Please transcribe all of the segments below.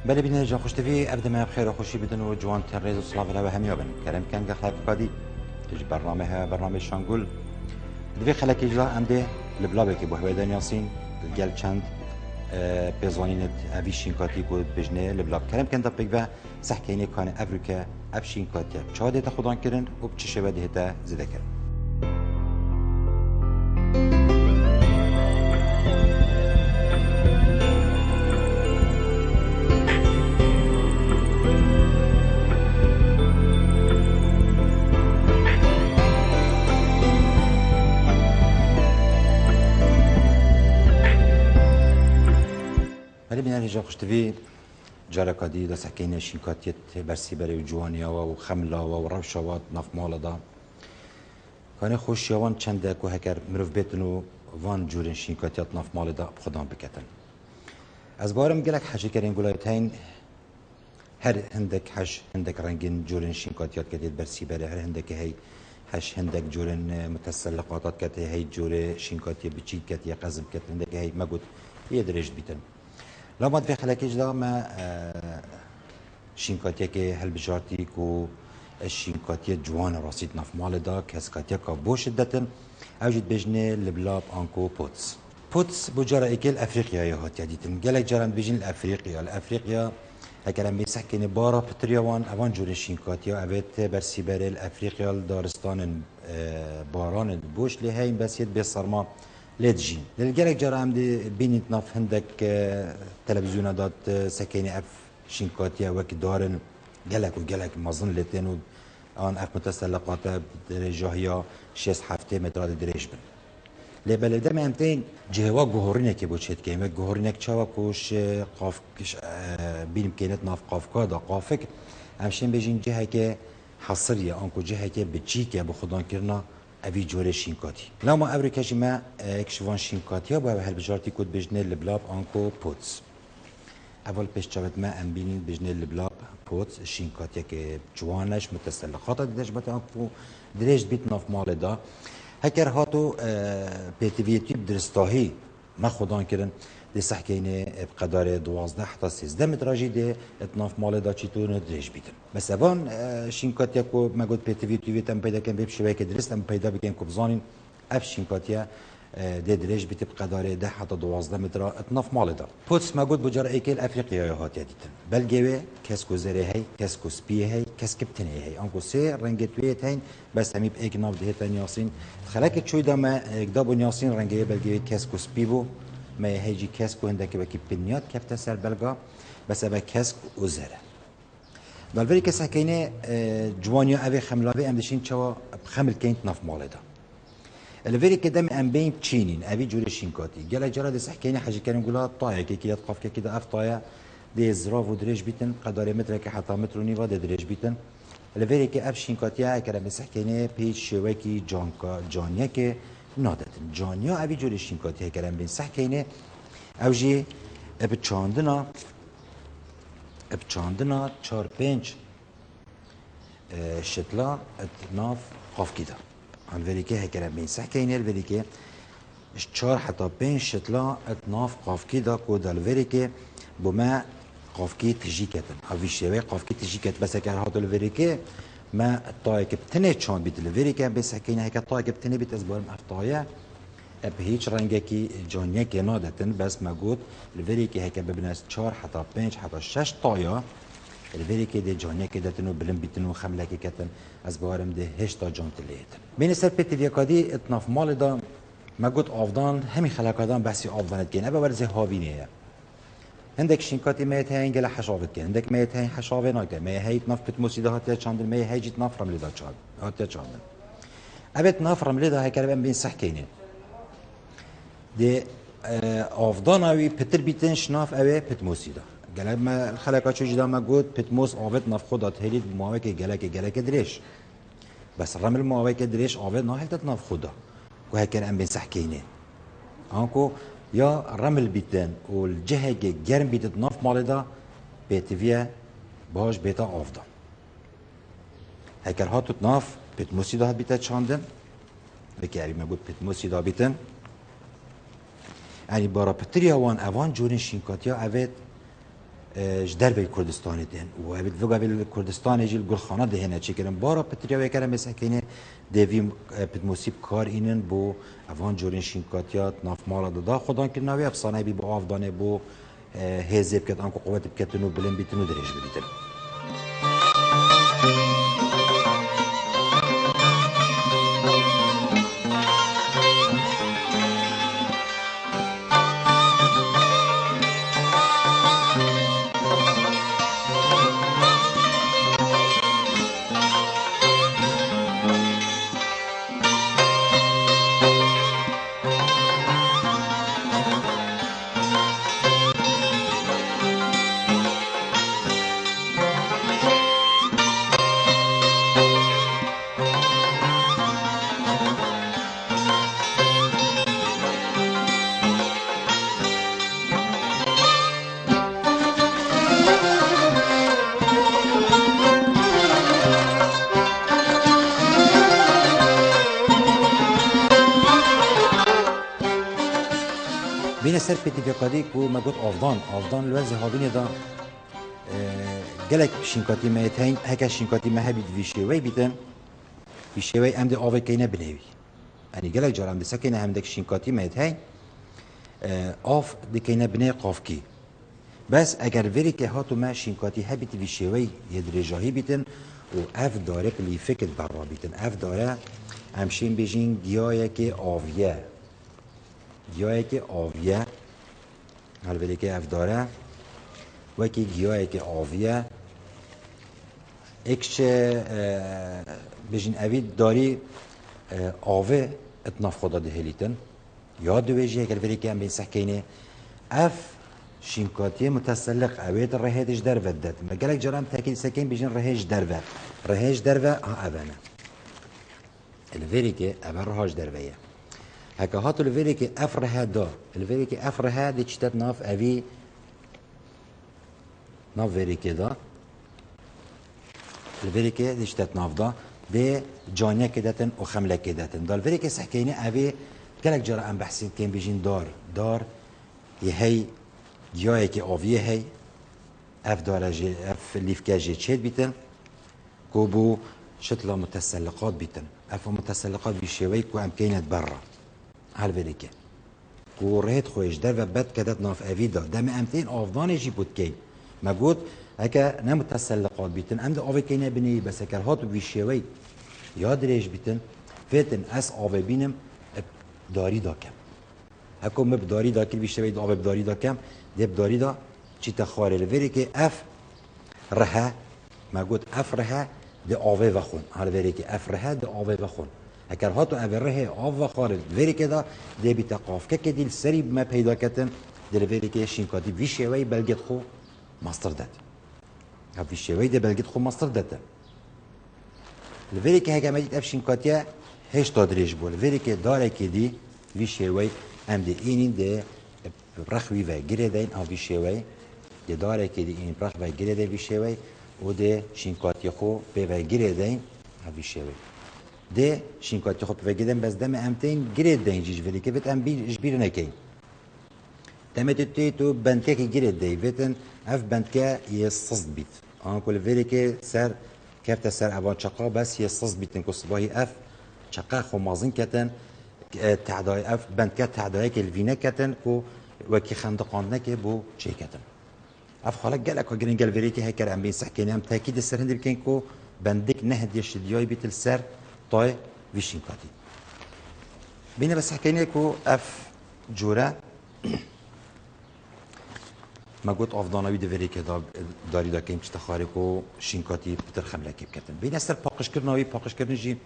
بله بینه جا خوشتوی افدم بخیر و خوشی بدن و جوان تنریز و صلاف الهوه همی بن کرم کن گخلاف قادی تج برنامه ها برنامه شانگول دوی خلک اجلا امده لبلابه که بوه بدن یاسین الگل چند پیزوانینت اوی شینکاتی کود بجنه لبلاب کرم کن دا بگوه سحکینه کان افریکا اف شینکاتی چاده تا خودان کرن و بچشه بده تا زده کرن ولی بینه جا خوشتوی جارا کادی دا سکینه شینکاتیت برسی برای جوانیا و خملا و روشوات نف مال دا کانه خوش یوان چند کو هکر مروف بیتنو وان جورن شینکاتیت نف مال دا خودان بکتن از بارم گلک حشی کرین گلایتین هر هندک حش هندک رنگین جورن شینکاتیت کتید برسی برای هر هندک هی حش هندک جورن متسلقاتات کتی هی جور شینکاتی بچید کتی قزم کتی هندک هی مگود یه درجت بیتن لما في خلاكيش دا ما شينكاتيا كي هل بجارتي كو الشينكاتيا جوان راسيت نف مال دا كاسكاتيا كابوش دتن اوجد بجنه لبلاب انكو بوتس بجارة ايكل افريقيا يا هات يديتن قالك جاران بجن الافريقيا هكلام بيسحكي بارا بتريوان اوان جور شينكاتيا ابيت برسيبر الافريقيا دارستان باران بوش لهي بس يد بصرما ليدجين للجرك جرى عمدي بيني تناف هندك تلفزيون دات سكيني اف شينكاتيا وك دارن جلك مظن لتين ان اف متسلقات درجه شيس هفته متر دريج بن لبلده ممتين جهوا جهورينك بوشيت كيما جهورينك تشاوا كوش قاف بين كينت ناف قافكا دا قافك همشين بيجين جهه كي حصريه انكو جهه كي بتشيكي بخدان كرنا اوی جوره شینکاتی لما امریکا جمع اکشوان شینکاتی ها با هر بجارتی کد بجنه لبلاب آنکو پوتس اول پیش چاوت ما ام بینین بجنه لبلاب پوتس شینکاتی که جوانش متسلقات دیدش بات آنکو دریج بیت ناف مال دا هکر هاتو پیتویتی بدرستاهی ما خودان کرن دی سحکینه بقدر 12 حتى 13 متراجي دي اتناف مال دا چيتون دريج بيتن بس اوان شينكاتيا كو ما قلت بيتي في تم پیدا كان بيب شويه درست ام پیدا بكن كو بزانين اف شينكاتيا دي دريج بيت بقدر 10 حتى 12 متر اتناف مال دا بوتس ما قلت بجار ايكل افريقيا هات يديتن بلجيوي كاسكو زري هي كاسكو سبي هي كاسكبتني هي انكو سي رنگتويت هين بس همي بايك ناف دهت ياسين خلاك شوي دا ما قدابو ياسين رنگي بلجيوي كاسكو سبي بو ما هيجي كاسكو عندك بكي بنيات كفتا سر بلغا بس ابا كاسك وزره بالفري كسكينه جوانيا ابي خملاوي ام دشين تشوا بخمل كينت نف مالدا الفيري كدم ام بين تشينين ابي جوري شينكاتي قال جرا دي سحكينه حاجه كان نقولها طايا كي كي تقف كده اف طايا دي زراف ودريج بيتن قدر متر كي حتى متر ونيفا دي دريج بيتن الفيري كي اب شينكاتيا كلام سحكينه بيش شوكي جانكا جانيا كي نادتن جانیا اوی جوری شینکاتی کردن بین سحکینه اوجی ابچاندنا 4-5 شتلا اتناف قافکیدا الوری که هکرن بین سحکینه الوری که 4 حتى 5 شتلا اتناف قافکیدا کود الوری که بما قافکی تجی کتن اوی شوی قافکی تجی کت بس اگر هاتو الوری که ما طايق بتني چون بيت الفيري كان بس حكينا هيك طايق بتني بيت اسبوع مقطايا بهيج رنگكي جونيا كنادتن بس موجود الفيري كي هيك ببناس 4 حتى 5 حتى 6 طايا الفيري كي دي جونيا كدتنو بلم بيتنو خملكي كتن اسبوعم ده هشتا جونت ليتن بين سر بيت فيكادي اتناف مال دا موجود افضان همي خلقادان بس افضانت كين ابا ورزه هاوينيه عندك شينكاتي ما هي انجلا حشافت كان عندك ما هي حشافه نايت ما هي تنف بتموسي ده هات چاندن ما هي جيت نفرم لدا چاد هات چاندن ابت نفرم لدا هي كلام بين صحكينه دي افضانوي بتر بيتن شناف اوي بتموسي ده قال ما الخلقات شو جدا ما قلت بتموس افت نف خدات هلي مواك جلك دريش بس الرمل مواك دريش افت ناهل تنف خدا وهكذا ام بين صحكينه انكو يا رمل بيتن والجهه جرم بيت ناف مالدا بيتفيا باش بيتا افضل هيكل هاتو ناف بيت موسيدا بيتا چاندن بكاري ما قلت بيت موسيدا بيتن يعني برا بتريا وان اوان جورين شينكاتيا اوت جدار به کردستان دهن و ابد وگا به کردستان جیل گلخانه دهنه چی کردن بارا پتریا کردن مثل کنه دویم پت موسیب کار اینن بو اوان جورین شینکاتیات ناف مالا دادا خدان که نوی افسانه بی بو آفدانه بو هزب کت آنکو قوت بکتنو بلند بیتنو درج بریتن بین سر پیتی فقادی کو مگوت آفدان لوز هاوینه دا گلک شینکاتی مهتین هک شینکاتی مهبید ویشوی بیتن ویشوی ام دی آوی کینه بنوی یعنی گلک جارم دی سکینه هم دک شینکاتی مهتین آف دی کینه بنه قافکی بس اگر وری که هاتو ما شینکاتی هبید ویشوی یدرجاهی بیتن و اف داره کلی فکر برا بیتن اف داره همشین بیجین گیاه که آویه گیاهی که آویه هر که اف داره و که گیاهی که آویه اکش بجین اوید داری آوه اتناف خدا دهلیتن یاد دویجی اگر ولی که هم بین سحکینه اف شینکاتی متسلق اوید رهیدش در ودد مگلک جرام تاکید سکین بجین رهیج در و اوانه الویری که اول رهاج در ویه هکه هاتو الویری که افره دا الویری که افره دی چتت ناف اوی ناف ویری که دا الویری که دی چتت ناف دا دی جانیه که داتن و خمله که داتن دا الویری که سحکینه اوی گلک جرا ام بحثید که بیجین دار یه هی گیاهی که آویه هی اف داره جی اف لیفکه جی چید بیتن کو بو شتلا متسلقات بیتن اف متسلقات بیشوی کو ام کینت برا هل وریکه کو رهت خویش در و بد کدت ناف اویدا دم امتین آفدان جی بود کی مگود اگه نمتسلقات بیتن ام ده آوی کینه بینی بس اگر هات بیشوی یاد ریش بیتن فیتن اس آوی بینم داری دا کم هکو مب داری دا کل بیشوی دا آوی داری دا کم دیب داری دا چی تخواره لوری که اف رها مگود اف رها ده آوه و خون هر وری که اف رها ده آوه و خون اگر هاتو اف رها آو و خارج وری که دا ده بیتا قافکه که دیل سری ما پیدا کتن ده وری که شینکاتی ویشوی بلگت خو ماستر داد ها ویشوی ده بلگت خو ماستر داد لوری که هکه مدید اف شینکاتیه هش دادریش بول وری که داره که دی ویشوی ام ده اینین ده برخوی و گره دین آوی شوی ده داره که دی این برخ و گره دی شوی و ده شینکاتی خو به و گره دین آوی شوی ده شینکاتی خو به گره بس دم امتین گره دین جیج ولی که بت ام بیر نکین دمت تی تو بنکه که گره دی وتن اف بنکه یصصد بیت آن کل ولی که سر کفت سر اوان چقا بس یصصد بیتن که صباحی اف چقا خو مازن کتن تعدای اف بنکه تعدای که الوینه کتن کو وکی خندقان نکه بو چه کتن اف خالق گلک و گرین گلوری که هکر ام بین سحکینه هم تاکید سر هندی بکن کو بندک نهد یشتیای بیتل سر طای ویشین کاتی بینه بس سحکینه کو اف جوره مگوت آفدانوی دوری که داری دا کیم چتا خاری کو شینکاتی پتر خمله کیب کتن بینه سر پاقش کرناوی پاقش کرن جی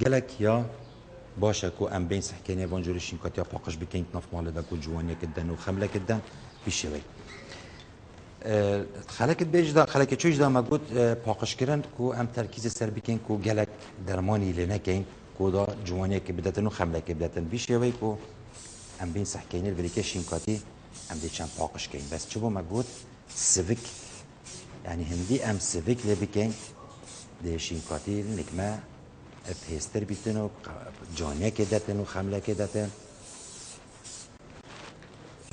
گلک یا باشه کو ام بین سحکینه وانجوری شینکاتی پاقش بکن ناف مال دا کو جوانی کدن و خمله کدن بیشوی خلک بیج دا خلک چوش دا مگود پاقش کردن کو ام ترکیز سر بکن کو گلک درمانی لنکین کو دا جوانی که بدتن و خمله که بدتن بیشوی کو ام بین سحکینه ولی که شینکاتی ام دی چند پاقش کن بس چبو مگود سویک یعنی هندی ام سویک لبکن دی شینکاتی نکمه پیستر بیتن و جانیه که داتن و خمله که داتن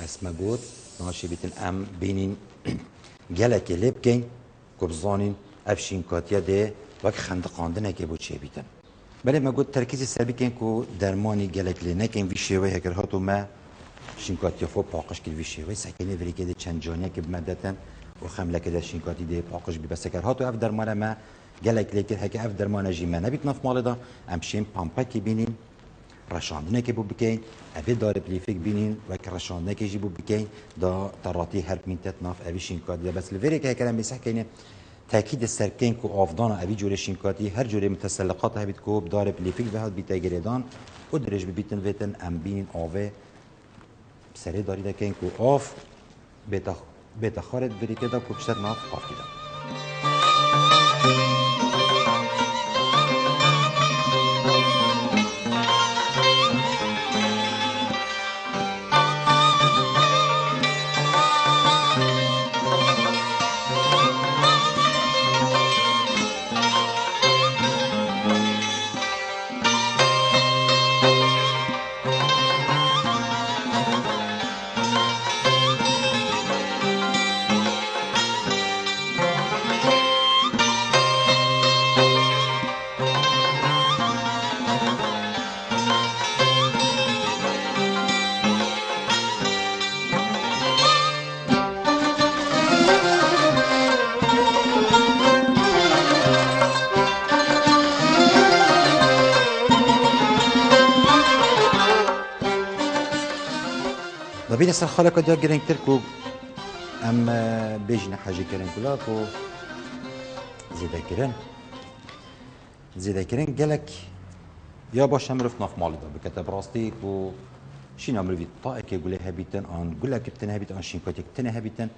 اسمه قوت ناشي بيتن ام بينين جلك لبكين كبزانين افشين كاتيا ده وك خندقاندنه که بود چه بیتن بله ما قلت تركيز سلبي كان كو درماني جالك لنا كان في شيوي هكر هاتو ما شينكاتي فو باقش كل في شيوي سكينه فري كده چنجانيه که بمدتن وخمله كده شينكاتي دي باقش بي بس هكر هاتو اف درمان ما جالك لكن هكا اف درمان جي ما نبيت نف مال ده ام شيم بامبا كي بينين رشاندنه که بو بکین اوی داره پلیفیک بینین و که رشاندنه که جی بو بکین دا تراتی هر مینتت ناف اوی شینکاتی بس لوری که کلام بیسه کینه تاکید سرکین کو آفدان اوی جوره شینکاتی هر جوره متسلقات هبید کو داره پلیفیک به هاد بیتا گریدان و درج بیتن ویتن ام بینین آوه سری داری دکین کو آف بیتا خارد بری که دا کو پشتر ناف آف کیدا ببین اصلا خالق دیا گرنگ تر کو ام بیجن حاجی کرن کلا کو زیده کرن گلک یا باش امروز ناف مال دا بکتب راستی کو شین امروز طائع که گله هبیتن آن گله کبتن هبیتن آن شین کاتی کبتن هبیتن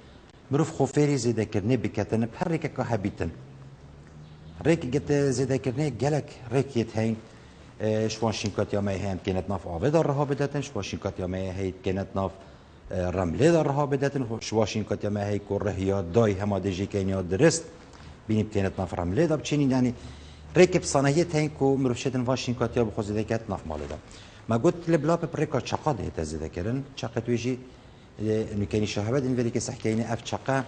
مروف خوفری زیده کرنه بکتن بهر ریک که هبیتن ریک گت زیده کرنه گلک ریک یت هین شوان شینکاتی ما هند كانت ناف آوه رها بدتن شوان شینکاتی ما هی كانت ناف رمله در رها بدتن شوان شینکاتی ما هی کره یا دای هما دیجی کنیا درست بینیم كانت ناف رمله دا بچینین یعنی رکب صنایت هین کو مروشتن وان شینکاتی بخوز دکت ناف مال دا ما قلت لبلا بريكا چقا ده تذكرن چقا تويجي انه كان شهبت ان فريق سحكيني اف چقا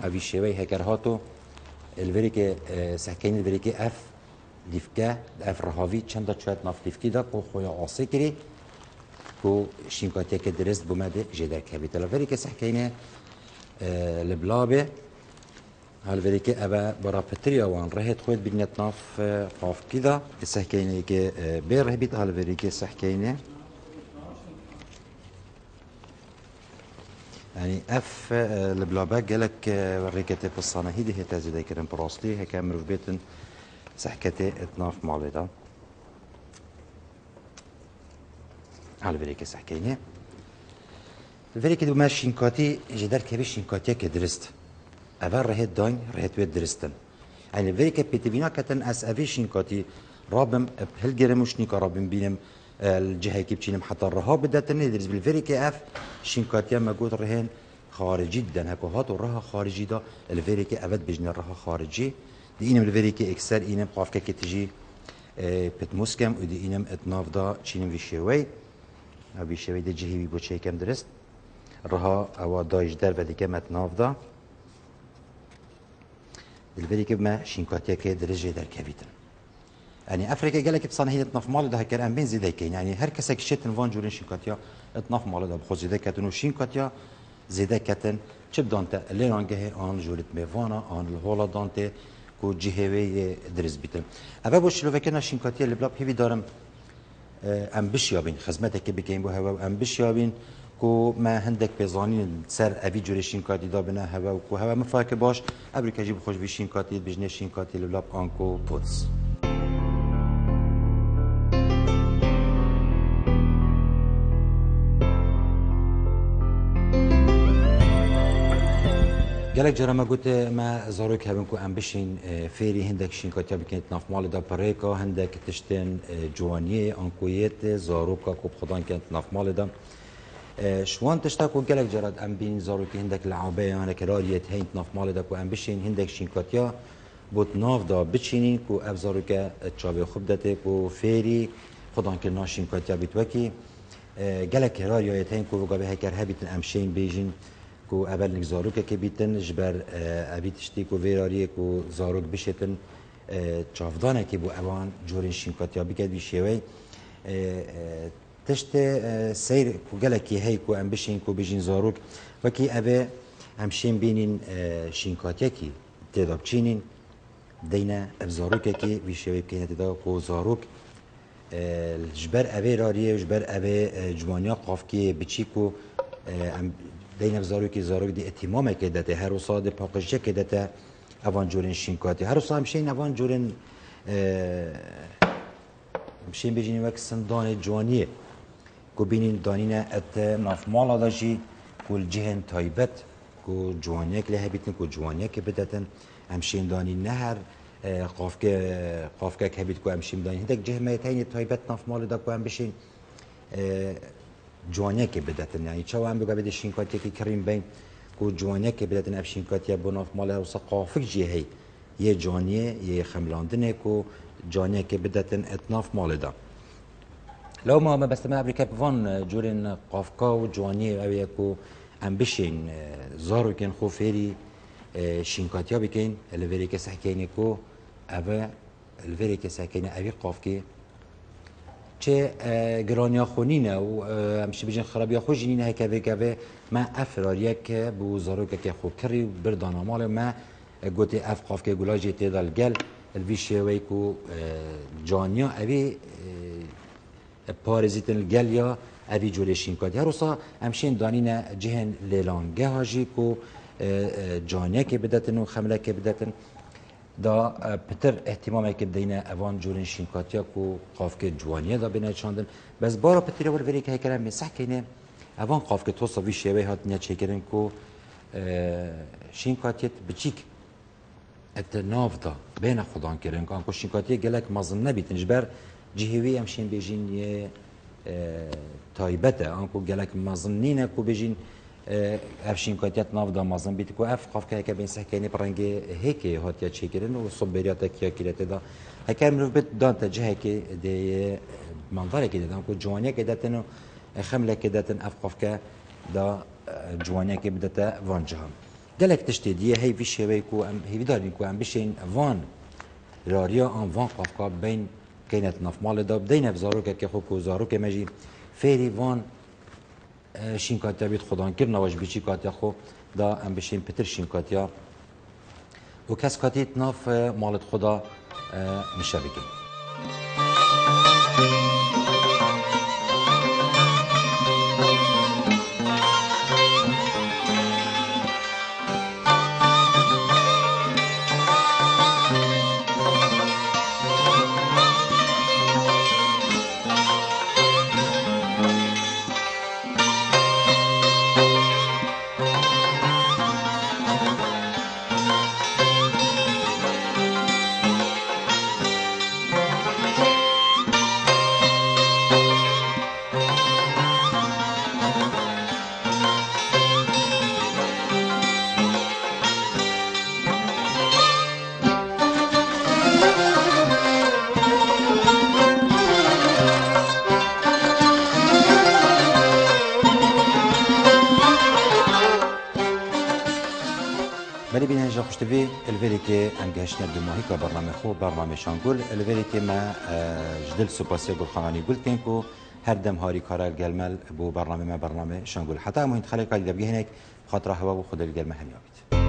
ابي شوي هكر هاتو الفريق سحكيني الفريق اف دیفکه اف رهاوی چند تا چوت ناف دیفکی دا کو خویا آسه کری کو شینکاتی که درست بومده جدر کبیت الوری که سحکینه لبلابه هالوری که ابا برا پتریا وان رهت خود بینت ناف قاف کدا سحکینه که بیر رهبیت هالوری که سحکینه يعني اف لبلابه قالك وريكتي بالصانه هيدي هي تازي ذاكرن براستي هيك امر في بيتن سحكتي اتناف ماليدا على بريك سحكيني الفريق دو ماشي شينكاتي جدار كبير شينكاتي كدرست اول رهت داين رهت ويد درستن يعني الفريق بيتفينا كتن اس افي شينكاتي رابم بهالجرموشنيكا رابم بينم الجهه كي بتشينم حتى الرهاب بدات ندرس بالفريق اف شينكاتيا ما قلت رهن خارجي جدا هكو هاتو رها خارجي دا الفريق ابد بجن رها خارجي دي انم الفريق اكسر انم قافكه كتجي بتمسكم ودي انم اتناف دا تشينم في شوي ابي شوي دي جهي بو كم درست رها او دايج در بدي كم اتناف دا الفريق ما شينكاتيا كي درجه در كبيتن يعني افريقيا قال لك بصنع هي تنف مال ده كان ام بين زي كاين يعني هر كسك شتن فان جورين شينكاتيا تنف مال ده بخوز زي كاتنو شينكاتيا زي كاتن تشبدانتا ليرانجه ان جوريت ميفانا ان الهولا دانتي كو جيهوي درس بيتم ابا بوش لو فكنا شينكاتيا اللي بلاب هيفي دارم ام بشيابين خدمتك بكين بو هوا ام بشيابين كو ما هندك بزانين سر ابي جوري شينكاتي دا بنا هوا وكو هوا مفاك باش ابريكا جيب خوش بي شينكاتي بجني شينكاتي اللي بلاب انكو بوتس قالك جرى ما قلت ما زاروك هبنكو ام بشين فيري هندك شينكاتيا بكينت ناف مال دا بريكا هندك تشتن جوانيه انكويت زاروكا كوب خدان كانت ناف مال دا شوان تشتاكو قالك جرى ام بين زاروك هندك لعبه انا كراريت هينت ناف مال دا كو ام بشين هندك شينكاتيا بوت ناف دا بتشينين كو اب زاروكا تشابي خبدته كو فيري خدان كنا شينكاتيا بتوكي گلک راریا تین کو وگا به هکر هبیتن امشین بیجین کو اول نک زاروک که بیتن جبر ابیتشتی کو ویراری کو زاروک بشتن چافدانه که بو اوان جورین شینکاتیا بکد بیشیوی تشت سیر کو گلکی هی کو ام بشین کو بیجین زاروک وکی اوه همشین بینین شینکاتیا کی تداب چینین دینا زاروک کی بیشیوی بکنه تدا کو زاروک جبر اوه راریه جبر اوه جوانیا قافکی بچیکو دینا زاروکی زاروک دی اتمامه که دته هر وصاد پاکشجه که دته اوان جورین شینکاتی هر وصاد همشین اوان جورین همشین بجینی وقت سندان جوانیه کو بینین دانینه ات نافمالا داشی کل جهن تایبت کو جوانیه که له بیتن کو جوانیه که بدتن همشین دانی نهر قافکه که بیت کو همشین دانی هندک جهمه تاین تایبت نافمالا دا کو هم بشین جوانیه که بدتن یعنی چه هم بگه بده شینکاتی که کریم بین کو جوانیه که بدتن اف شینکاتی با نافمالا وسا قافک جهی یه جانیه یه خملاندنه کو جانیه که بدتن اتناف مال دا لو ما بس ما امریکا بوان جورن قافکا و جوانیه او یکو ام بشین زارو کن خو فری شینکاتیا بکن الوری که سحکینی کو او الوری که سحکینی اوی قافکی چه گرانیا خونینه و همش بیشتر خرابیا خوشینه هکه که ما افراری که بو زارو که خو کری بردان مال ما گوتی اف قافکی گلاجی تدال گل الویشه وی کو جانیا اوی پارزیتن گل یا اوی جولشین کادی هر روزا همشین دانین جهن لیلانگه هاجی کو جانیا که بدتن و خمله که بدتن دا پتر احتمامه که دینه اوان جورین شینکاتیا کو قافک جوانیه دا بینه چاندن بس بارا پتر ور وری که کرم مسح کنه اوان قافک توسا وی شوی هات نیا چیکرن کو شینکاتیت بچیک ات ناف دا بین خدان کرن کان کو شینکاتیه گلک مازن نبیتن جبر جهوی همشین بیجین یه تایبته آنکو گلک مازن نینه کو بیجین افشین کاتیت ناف دا مازن بیت کو اف قاف که بین سکینی پرنگی هیکی هاتیا چیکرن و صبریات کیا کیلت دا هکر منو بیت دان تجه که دی منظره که دادن کو جوانیه که داتن خمله که داتن اف قاف که دا جوانیه که بدات وانجهم گلک تشتیدیه هی وی شوی کو ام هی دارین کو ام بشین وان راریا آن وان قاف که بین كانت نفمال دا بدينا بزاروك كي خوكو زاروك ماجي فيري وان شينكاتيا بيت خدان كرنا واش بيشي كاتيا خو دا ام بشين بتر شينكاتيا وكاس كاتيت ناف مالت خدا مشابكين بله بین هنجا خوشتوی الوری که انگشتن دماهی که برنامه خو برنامه شانگول الوری که ما جدل سپاسی گل خانانی گل کن کو هر دم هاری کارا گلمل بو برنامه ما برنامه شانگول حتی مهند خلق کاری دبگه هنک خاطر هوا و خود الگلمه همیابید